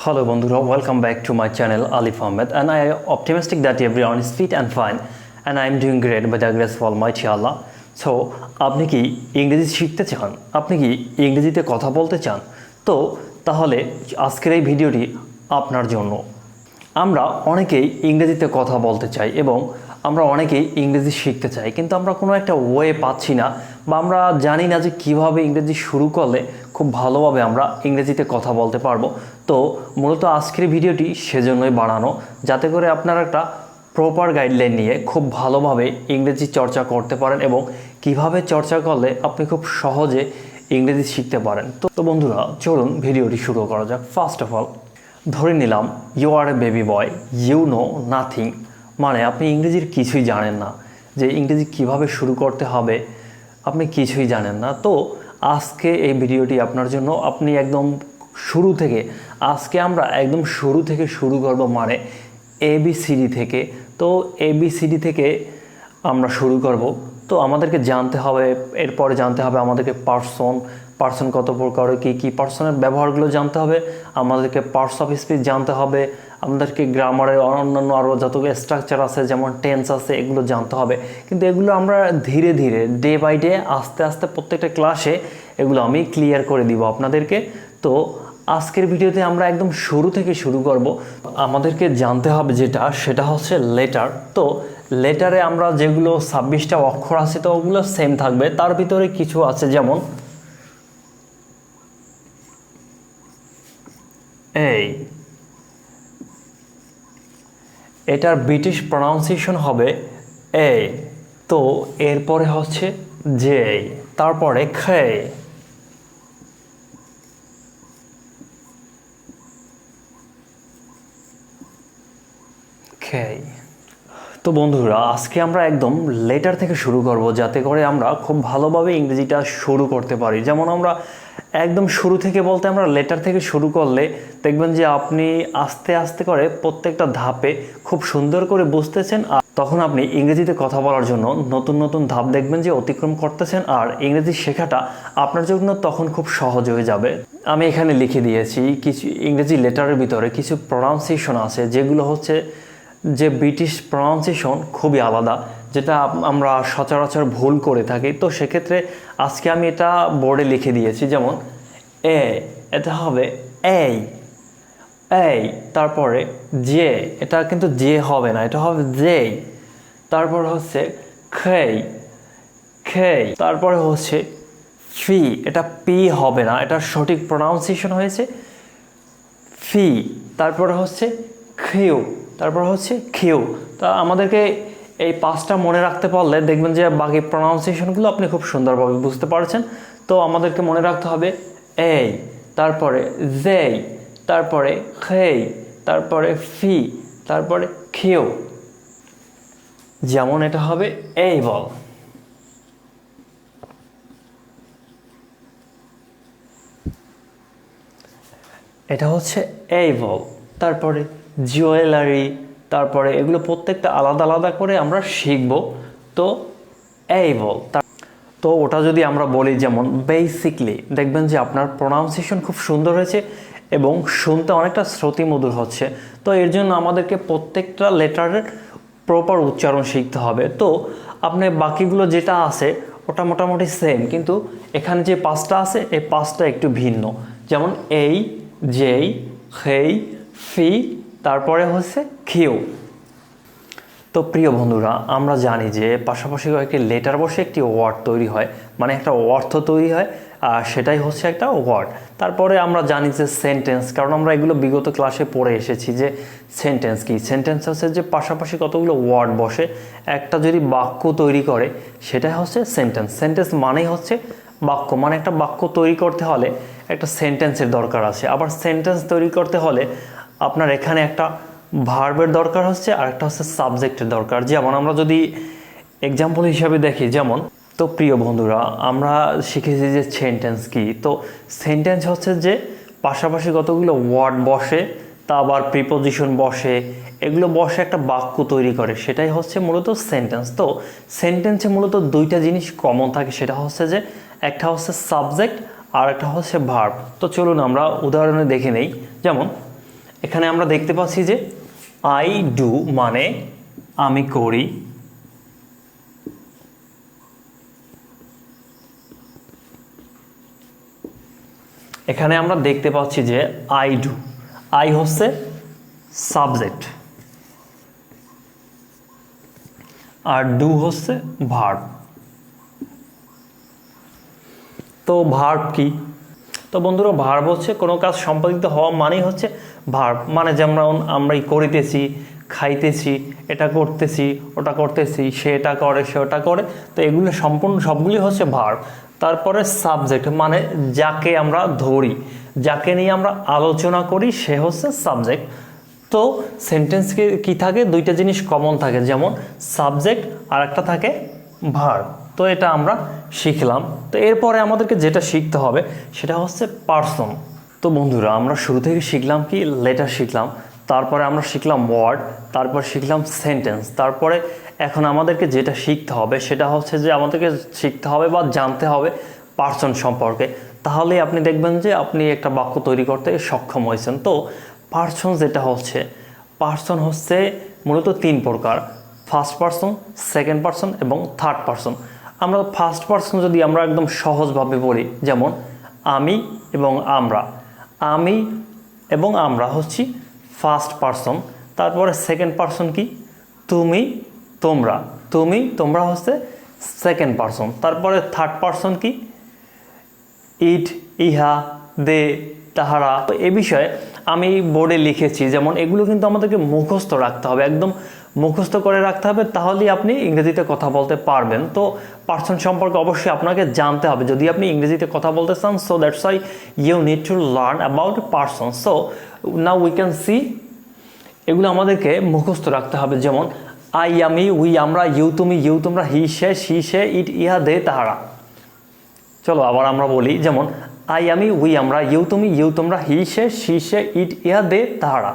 Hello Bondhura, welcome back to my channel Alif Ahmed, and I am optimistic that everyone is fit and fine and I am doing great by the grace of Almighty Allah. So আপনি কি ইংরেজি শিখতে চান, আপনি কি ইংরেজিতে কথা বলতে চান, তো তাহলে আজকের এই ভিডিওটি আপনার জন্য। আমরা অনেকেই ইংরেজিতে কথা বলতে চাই এবং আমরা অনেকেই ইংরেজি শিখতে চাই, কিন্তু আমরা কোনো একটা ওয়ে পাচ্ছি না বা আমরা জানি না যে কিভাবে ইংরেজি শুরু করলে খুব ভালোভাবে আমরা ইংরেজিতে কথা বলতে পারবো। তো মূলত আজকের ভিডিওটি সেজন্যই বানানো, যাতে করে আপনারা একটা প্রপার গাইডলাইন নিয়ে খুব ভালোভাবে ইংরেজি চর্চা করতে পারেন এবং কিভাবে চর্চা করলে আপনি খুব সহজে ইংরেজি শিখতে পারেন। তো বন্ধুরা, চলুন ভিডিওটি শুরু করা যাক। ফার্স্ট অফ অল, ধরে নিলাম you are a baby boy, you know nothing, মানে আপনি ইংরেজির কিছুই জানেন না, যে ইংরেজি কিভাবে শুরু করতে হবে আপনি কিছুই জানেন না। তো আজকে এই ভিডিওটি আপনার জন্য। আপনি একদম শুরু থেকে, আজকে আমরা একদম শুরু থেকে শুরু করব, মানে ABCD থেকে। তো ABCD থেকে আমরা শুরু করব। তো আমাদেরকে জানতে হবে, এরপরে জানতে হবে আমাদেরকে পার্সন কত প্রকার, কী পার্সনের ব্যবহারগুলো জানতে হবে, আমাদেরকে পার্টস অফ স্পিচ জানতে হবে, আমাদেরকে গ্রামারের অন্যান্য আরও যত স্ট্রাকচার আছে যেমন টেন্স আছে এগুলো জানতে হবে। কিন্তু এগুলো আমরা ধীরে ধীরে ডে বাই ডে আস্তে আস্তে প্রত্যেকটা ক্লাসে এগুলো আমি ক্লিয়ার করে দিব আপনাদেরকে। তো আজকের ভিডিওতে আমরা একদম শুরু থেকে শুরু করব। আমাদেরকে জানতে হবে সেটা হচ্ছে লেটার। তো লেটারে আমরা যেগুলো 26টা অক্ষর আছে তো ওগুলো সেম থাকবে, তার ভিতরে কিছু আছে যেমন এই, এটার ব্রিটিশ প্রনাউন্সিয়েশন হবে এ। তো এরপরে হচ্ছে জে, তারপরে খে, তো বন্ধুরা, আজকে আমরা একদম লেটার থেকে শুরু করব, যাতে করে আমরা খুব ভালোভাবে ইংরেজিটা শুরু করতে পারি। যেমন আমরা একদম শুরু থেকে বলতে আমরা লেটার থেকে শুরু করলে দেখবেন যে আপনি আস্তে আস্তে করে প্রত্যেকটা ধাপে খুব সুন্দর করে বুঝতেছেন, আর তখন আপনি ইংরেজিতে কথা বলার জন্য নতুন নতুন ধাপ দেখবেন যে অতিক্রম করতেছেন, আর ইংরেজি শেখাটা আপনার জন্য তখন খুব সহজ হয়ে যাবে। আমি এখানে লিখে দিয়েছি কিছু ইংরেজি লেটারের ভিতরে কিছু প্রনাউন্সিয়েশন আছে যেগুলো হচ্ছে যে ব্রিটিশ প্রনাউন্সিয়েশন খুবই আলাদা, যেটা আমরা সচরাচর ভুল করে থাকি। তো সেক্ষেত্রে আজকে আমি এটা বোর্ডে লিখে দিয়েছি। যেমন এ, এটা হবে এই, তারপরে জে, এটা কিন্তু জে হবে না, এটা হবে জে। তারপর হচ্ছে খেই, তারপরে হচ্ছে ফি, এটা পি হবে না, এটা সঠিক প্রনাউন্সিয়েশন হয়েছে ফি। তারপরে হচ্ছে খিউ, তারপর হচ্ছে খিউ। তা আমাদেরকে এই 5টা মনে রাখতে পারলে দেখবেন যে বাকি প্রনাউন্সিয়েশনগুলো আপনি খুব সুন্দরভাবে বুঝতে পারছেন। তো আমাদেরকে মনে রাখতে হবে এই, তারপরে জেই, তারপরে খেই, তারপরে ফি, তারপরে খিউ। যেমন এটা হবে এই বল, এটা হচ্ছে এই বল, তারপরে জুয়েলারি, তারপরে এগুলো প্রত্যেকটা আলাদা আলাদা করে আমরা শিখব। তো এই বল, তো ওটা যদি আমরা বলি যেমন বেসিকলি, দেখবেন যে আপনার প্রনাউন্সিয়েশন খুব সুন্দর হয়েছে এবং শুনতে অনেকটা শ্রুতিমধুর হচ্ছে। তো এর জন্য আমাদেরকে প্রত্যেকটা লেটারের প্রপার উচ্চারণ শিখতে হবে। তো আপনি বাকিগুলো যেটা আছে ওটা মোটামুটি সেম, কিন্তু এখানে যে 5টা আছে এই 5টা একটু ভিন্ন। যেমন এই, জেই, হেই, ফি, তারপরে হচ্ছে খিউ। তো প্রিয় বন্ধুরা, আমরা জানি যে পাশাপাশি কয়েকটি লেটার বসে একটি ওয়ার্ড তৈরি হয়, মানে একটা অর্থ তৈরি হয়, আর সেটাই হচ্ছে একটা ওয়ার্ড। তারপরে আমরা জানি যে সেন্টেন্স, কারণ আমরা এগুলো বিগত ক্লাসে পড়ে এসেছি যে সেন্টেন্স কি। সেন্টেন্স হচ্ছে যে পাশাপাশি কতগুলো ওয়ার্ড বসে একটা যদি বাক্য তৈরি করে সেটাই হচ্ছে সেন্টেন্স। সেন্টেন্স মানেই হচ্ছে বাক্য, মানে একটা বাক্য তৈরি করতে হলে একটা সেন্টেন্সের দরকার আছে। আবার সেন্টেন্স তৈরি করতে হলে আপনার এখানে একটা ভার্বের দরকার হচ্ছে, আর একটা হচ্ছে সাবজেক্টের দরকার। যেমন আমরা যদি এক্সাম্পল হিসাবে দেখি, যেমন, তো প্রিয় বন্ধুরা, আমরা শিখেছি যে সেন্টেন্স কি। তো সেন্টেন্স হচ্ছে যে পাশাপাশি কতগুলো ওয়ার্ড বসে, তা আবার প্রিপোজিশন বসে, এগুলো বসে একটা বাক্য তৈরি করে, সেটাই হচ্ছে মূলত সেন্টেন্স। তো সেন্টেন্সে মূলত 2টা জিনিস কমন থাকে, সেটা হচ্ছে যে একটা হচ্ছে সাবজেক্ট আর একটা হচ্ছে ভার্ব। তো চলুন আমরা উদাহরণে দেখে নেই। যেমন এখানে আমরা দেখতে পাচ্ছি যে আই ডু মানে আমি করি, এখানে আমরা দেখতে পাচ্ছি যে আই ডু, আই হচ্ছে সাবজেক্ট আর ডু হচ্ছে ভার্ব। তো ভার্ব কি? তো বন্ধুরা, ভার্ব হচ্ছে কোনো কাজ সম্পাদিত হওয়া মানেই হচ্ছে ভার্ব। মানে যেমন আমরা করিতেছি, খাইতেছি, এটা করতেছি, ওটা করতেছি, সে এটা করে, সে ওটা করে, তো এগুলো সম্পূর্ণ সবগুলি হচ্ছে ভার্ব। তারপরে সাবজেক্ট মানে যাকে আমরা ধরি, যাকে নিয়ে আমরা আলোচনা করি, সে হচ্ছে সাবজেক্ট। তো সেন্টেন্সকে কি থাকে, দুইটা জিনিস কমন থাকে, যেমন সাবজেক্ট আর একটা থাকে ভার্ব। তো এটা আমরা শিখলাম। তো এরপরে আমাদেরকে যেটা শিখতে হবে সেটা হচ্ছে পার্সন। তো বন্ধুরা, আমরা শুরু থেকে শিখলাম কি, লেটার শিখলাম, তারপরে আমরা শিখলাম ওয়ার্ড, তারপর শিখলাম সেন্টেন্স, তারপরে এখন আমাদেরকে যেটা শিখতে হবে সেটা হচ্ছে যে আমাদেরকে শিখতে হবে বা জানতে হবে পার্সন সম্পর্কে। তাহলে আপনি দেখবেন যে আপনি একটা বাক্য তৈরি করতে সক্ষম হয়েছেন। তো পার্সন যেটা হচ্ছে, পার্সন হচ্ছে মূলত তিন প্রকার: ফার্স্ট পার্সন, সেকেন্ড পার্সন এবং থার্ড পার্সন। আমরা ফার্স্ট পার্সন যদি আমরা একদম সহজভাবে বলি, যেমন আমি এবং আমরা, আমি এবং আমরা হচ্ছি ফার্স্ট পার্সন। তারপরে সেকেন্ড পার্সন কি, তুমি, তোমরা, তুমি, তোমরা হচ্ছে সেকেন্ড পার্সন। তারপরে থার্ড পার্সন কি, ইট, ইহা, দে, তাহারা। তো এ বিষয়ে আমি বোর্ডে লিখেছি, যেমন এগুলো কিন্তু আমাদেরকে মুখস্থ রাখতে হবে, একদম মুখস্থ করে রাখতে হবে, তাহলেই আপনি ইংরেজিতে কথা বলতে পারবেন। তো পার্সন সম্পর্কে অবশ্যই আপনাকে জানতে হবে যদি আপনি ইংরেজিতে কথা বলতে চান। So that's why you need to learn about person. So now we can see, এগুলো আমাদেরকে মুখস্থ রাখতে হবে, যেমন আই, আমি, উই, আমরা, ইউ, তুমি, ইউ, তোমরা, হি, সে, শি, সে, ইট, ইহা, দে, তাহারা। চলো আবার আমরা বলি, যেমন আই, আমি, উই, আমরা, ইউ, তুমি, ইউ, তোমরা, হি, সে, শি, সে, ইট, ইহা, দে, তাহারা।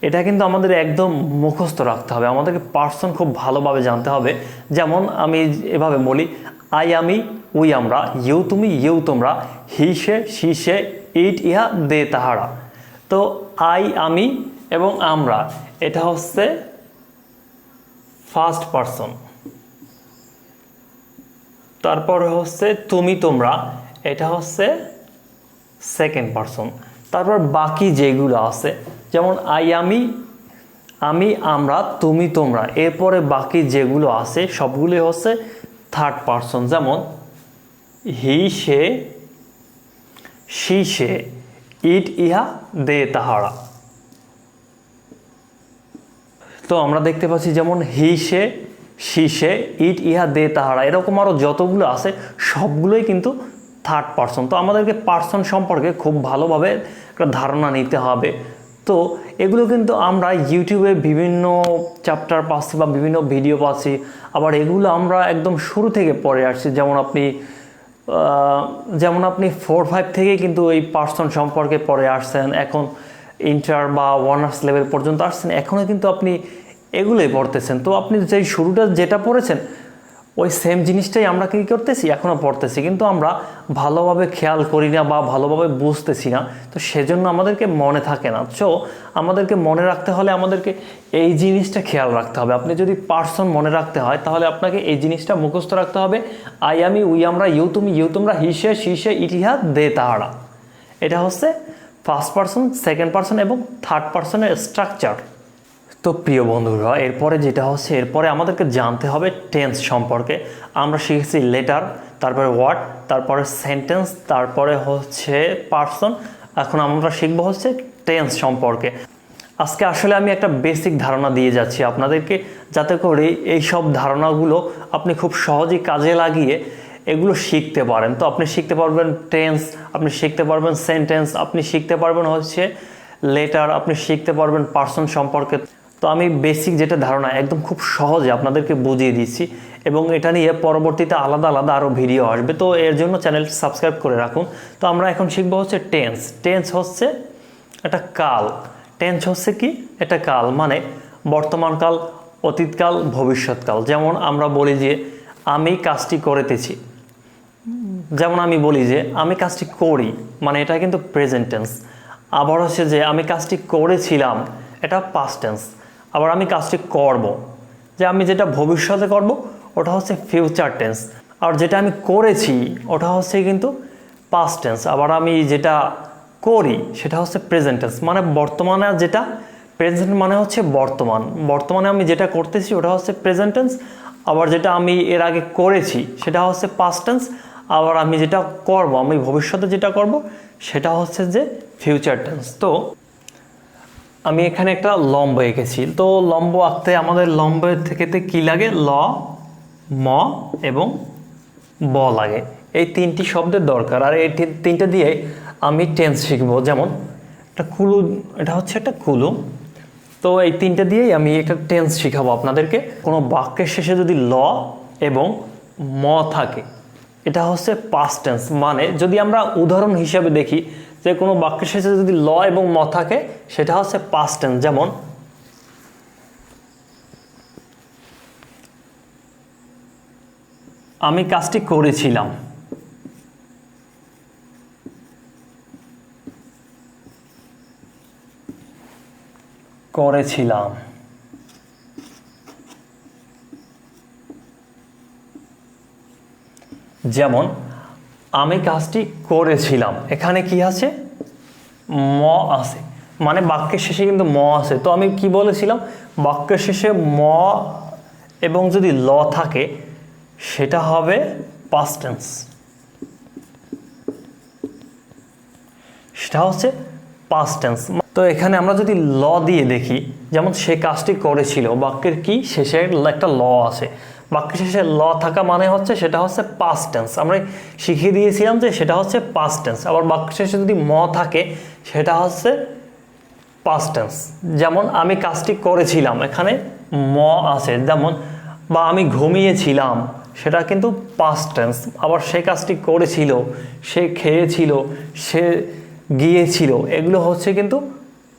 এটা কিন্তু আমাদের একদম মুখস্থ রাখতে হবে, আমাদেরকে পার্সন খুব ভালোভাবে জানতে হবে। যেমন আমি এভাবে বলি, আই, আমি, উই, আমরা, ইউ, তুমি, ইউ, তোমরা, হি, সে, শি, সে, ইট, ইহা, দে, তাহারা। তো আই, আমি এবং আমরা, এটা হচ্ছে ফার্স্ট পার্সন। তারপরে হচ্ছে তুমি, তোমরা, এটা হচ্ছে সেকেন্ড পার্সন। তারপর বাকি যেগুলো আছে, যেমন আই, আমি, আমি, আমরা, তুমি, তোমরা, এরপরে বাকি যেগুলো আছে সবগুলি হচ্ছে থার্ড পার্সন। যেমন হি, সে, শি, সে, ইট, ইহা, দে, তাহারা। তো আমরা দেখতে পাচ্ছি যেমন হি, সে, শি, সে, ইট, ইহা, দে, তাহারা, এরকম আরও যতগুলো আছে সবগুলোই কিন্তু থার্ড পার্সন। তো আমাদেরকে পার্সন সম্পর্কে খুব ভালোভাবে একটা ধারণা নিতে হবে। তো এগুলো কিন্তু আমরা ইউটিউবে বিভিন্ন চ্যাপ্টার পাচ্ছি বা বিভিন্ন ভিডিও পাচ্ছি, আবার এগুলো আমরা একদম শুরু থেকে পড়ে আসছি। যেমন আপনি 4-5 থেকেই কিন্তু এই পার্সন সম্পর্কে পড়ে আসছেন, এখন ইন্টার বা অনার্স লেভেল পর্যন্ত আসছেন, এখনও কিন্তু আপনি এগুলোই পড়তেছেন। তো আপনি যেই শুরুটা যেটা পড়েছেন ওই সেম জিনিসটাই আমরা কী করতেছি, এখনও পড়তেছি, কিন্তু আমরা ভালোভাবে খেয়াল করি না বা ভালোভাবে বুঝতেছি না, তো সেজন্য আমাদেরকে মনে থাকে না। সো আমাদেরকে মনে রাখতে হলে আমাদেরকে এই জিনিসটা খেয়াল রাখতে হবে। আপনি যদি পার্সন মনে রাখতে হয় তাহলে আপনাকে এই জিনিসটা মুখস্থ রাখতে হবে, আই, আমি, উই, আমরা, ইউ, তুমি, ইউ, তোমরা, হি, সে, শি, সে, ইট, ইহা, দে, তাহারা। এটা হচ্ছে ফার্স্ট পার্সন, সেকেন্ড পার্সন এবং থার্ড পার্সনের স্ট্রাকচার। তো প্রিয় বন্ধুরা, এরপরে আমাদেরকে জানতে হবে টেন্স সম্পর্কে। আমরা শিখেছি লেটার, তারপরে ওয়ার্ড, তারপরে সেন্টেন্স, তারপরে হচ্ছে পার্সন। এখন আমরা শিখবো হচ্ছে টেন্স সম্পর্কে। আজকে আসলে আমি একটা বেসিক ধারণা দিয়ে যাচ্ছি আপনাদেরকে, যাতে করে এই সব ধারণাগুলো আপনি খুব সহজেই কাজে লাগিয়ে এগুলো শিখতে পারেন। তো আপনি শিখতে পারবেন টেন্স, আপনি শিখতে পারবেন সেন্টেন্স, আপনি শিখতে পারবেন হচ্ছে লেটার, আপনি শিখতে পারবেন পার্সন সম্পর্কে। তো আমি বেসিক যেটা ধারণা একদম খুব সহজে আপনাদেরকে বুঝিয়ে দিচ্ছি, এবং এটা নিয়ে পরবর্তীতে আলাদা আলাদা আরও ভিডিও আসবে। তো এর জন্য চ্যানেলটি সাবস্ক্রাইব করে রাখুন। তো আমরা এখন শিখবো হচ্ছে টেন্স। টেন্স হচ্ছে একটা কাল। টেন্স হচ্ছে কি, এটা কাল মানে বর্তমানকাল, অতীতকাল, ভবিষ্যৎকাল। যেমন আমরা বলি যে আমি কাজটি করিতেছি, যেমন আমি বলি যে আমি কাজটি করি, মানে এটা কিন্তু প্রেজেন্ট টেন্স। আবার হচ্ছে যে আমি কাজটি করেছিলাম, এটা পাস্ট টেন্স। আবার আমি কাজটি করব, যে আমি যেটা ভবিষ্যতে করব ওটা হচ্ছে ফিউচার টেন্স। আর যেটা আমি করেছি ওটা হচ্ছে কিন্তু পাস্ট টেন্স। আবার আমি যেটা করি সেটা হচ্ছে প্রেজেন্ট টেন্স, মানে বর্তমানে যেটা প্রেজেন্ট মানে হচ্ছে বর্তমানে আমি যেটা করতেছি ওটা হচ্ছে প্রেজেন্ট টেন্স। আবার যেটা আমি এর আগে করেছি সেটা হচ্ছে পাস্ট টেন্স। আবার আমি যেটা করব, আমি ভবিষ্যতে যেটা করব সেটা হচ্ছে যে ফিউচার টেন্স। তো আমি এখানে একটা লম্ব এঁকেছি। তো লম্ব আঁকতে আমাদের লম্বের থেকে কি লাগে? ল, ম এবং ব লাগে। এই তিনটি শব্দের দরকার। আর এই তিনটে দিয়ে আমি টেন্স শিখবো। যেমন একটা কুলু, এটা হচ্ছে একটা কুলু। তো এই তিনটে দিয়েই আমি একটা টেন্স শিখাবো আপনাদেরকে। কোনো বাক্যের শেষে যদি ল এবং ম থাকে এটা হচ্ছে পাস্ট টেন্স। মানে যদি আমরা উদাহরণ হিসাবে দেখি যে কোনো বাক্যের শেষে যদি ল এবং ম থাকে সেটা হচ্ছে পাস্ট টেন্স। যেমন আমি কাজটি করেছিলাম, যেমন আমি কাজটি করেছিলাম, এখানে কি আছে? ম আছে, মানে বাক্যের শেষে কিন্তু ম আছে। তো আমি কি বলেছিলাম? বাক্যের শেষে ম এবং যদি ল থাকে সেটা হবে পাস্ট টেন্স, সেটা হচ্ছে পাস্ট টেন্স। তো এখানে আমরা যদি ল দিয়ে দেখি, যেমন সে কাজটি করেছিল, বাক্যের কি শেষে একটা ল আছে। বাক্যের শেষে ল থাকা মানে হচ্ছে সেটা হচ্ছে পাস্ট টেন্স। আমরা শিখিয়ে দিয়েছিলাম যে সেটা হচ্ছে পাস্ট টেন্স। আবার বাক্যের শেষে যদি ম থাকে সেটা হচ্ছে পাস্ট টেন্স। যেমন আমি কাজটি করেছিলাম, এখানে ম আছে। যেমন বা আমি ঘুমিয়েছিলাম, সেটা কিন্তু পাস্ট টেন্স। আবার সে কাজটি করেছিল, সে খেয়েছিল, সে গিয়েছিল, এগুলো হচ্ছে কিন্তু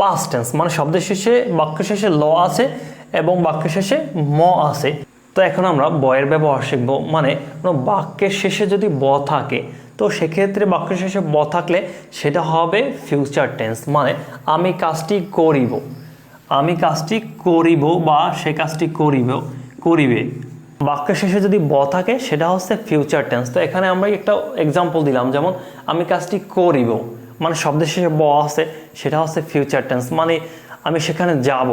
পাস্ট টেন্স। মানে শব্দের শেষে বাক্য শেষে ল আছে এবং বাক্য শেষে ম আছে। তো এখন আমরা বয়ের ব্যবহার শিখব। মানে কোনো বাক্যের শেষে যদি ব থাকে তো সেক্ষেত্রে বাক্যের শেষে ব থাকলে সেটা হবে ফিউচার টেন্স। মানে আমি কাজটি করিব, আমি কাজটি করিব বা সে কাজটি করিবে। বাক্যের শেষে যদি ব থাকে সেটা হচ্ছে ফিউচার টেন্স। তো এখানে আমরা একটা এক্সাম্পল দিলাম, যেমন আমি কাজটি করিব, মানে শব্দের শেষে ব আছে, সেটা হচ্ছে ফিউচার টেন্স। মানে আমি সেখানে যাব,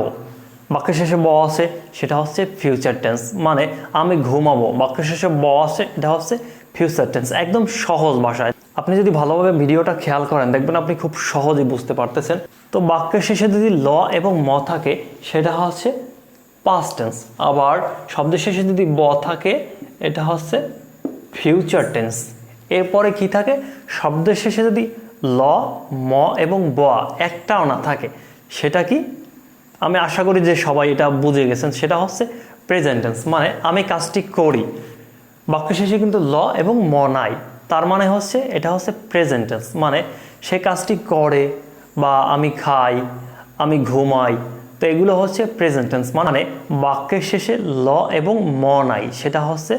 বাক্যের শেষে ব আছে, সেটা হচ্ছে ফিউচার টেন্স। মানে আমি ঘুমাবো, বাক্যের শেষে ব আছে, এটা হচ্ছে ফিউচার টেন্স। একদম সহজ ভাষায় আপনি যদি ভালোভাবে ভিডিওটা খেয়াল করেন দেখবেন আপনি খুব সহজেই বুঝতে পারতেছেন। তো বাক্যের শেষে যদি ল এবং ম থাকে সেটা হচ্ছে পাস্ট টেন্স। আবার শব্দের শেষে যদি ব থাকে এটা হচ্ছে ফিউচার টেন্স। এরপরে কি থাকে? শব্দের শেষে যদি ল, ম এবং ব একটাও না থাকে সেটা কি? আমি আশা করি যে সবাই এটা বুঝে গেছেন, সেটা হচ্ছে প্রেজেন্ট টেন্স। মানে আমি কাজটি করি, বাক্য শেষে কিন্তু ল এবং ম নাই, তার মানে হচ্ছে এটা হচ্ছে প্রেজেন্ট টেন্স। মানে সে কাজটি করে, বা আমি খাই, আমি ঘুমাই, তো এগুলো হচ্ছে প্রেজেন্ট টেন্স। মানে বাক্যের শেষে ল এবং ম নাই, সেটা হচ্ছে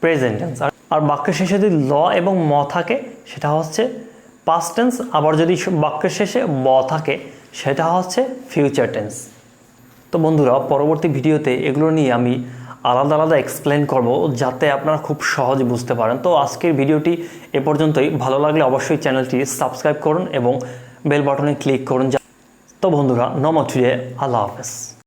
প্রেজেন্ট টেন্স। আর বাক্যের শেষে যদি ল এবং ম থাকে সেটা হচ্ছে পাস্ট টেন্স। আবার যদি বাক্যের শেষে ব থাকে সেটা হচ্ছে ফিউচার টেন্স। তো বন্ধুরা, পরবর্তী ভিডিওতে এগুলো নিয়ে আমি আলাদা আলাদা এক্সপ্লেন করব যাতে আপনারা খুব সহজে বুঝতে পারেন। তো আজকের ভিডিওটি এ পর্যন্তই। ভালো লাগলে অবশ্যই চ্যানেলটি সাবস্ক্রাইব করুন এবং বেল বাটনে ক্লিক করুন। তো বন্ধুরা, নমো টুডে, আল্লাহ হাফেজ।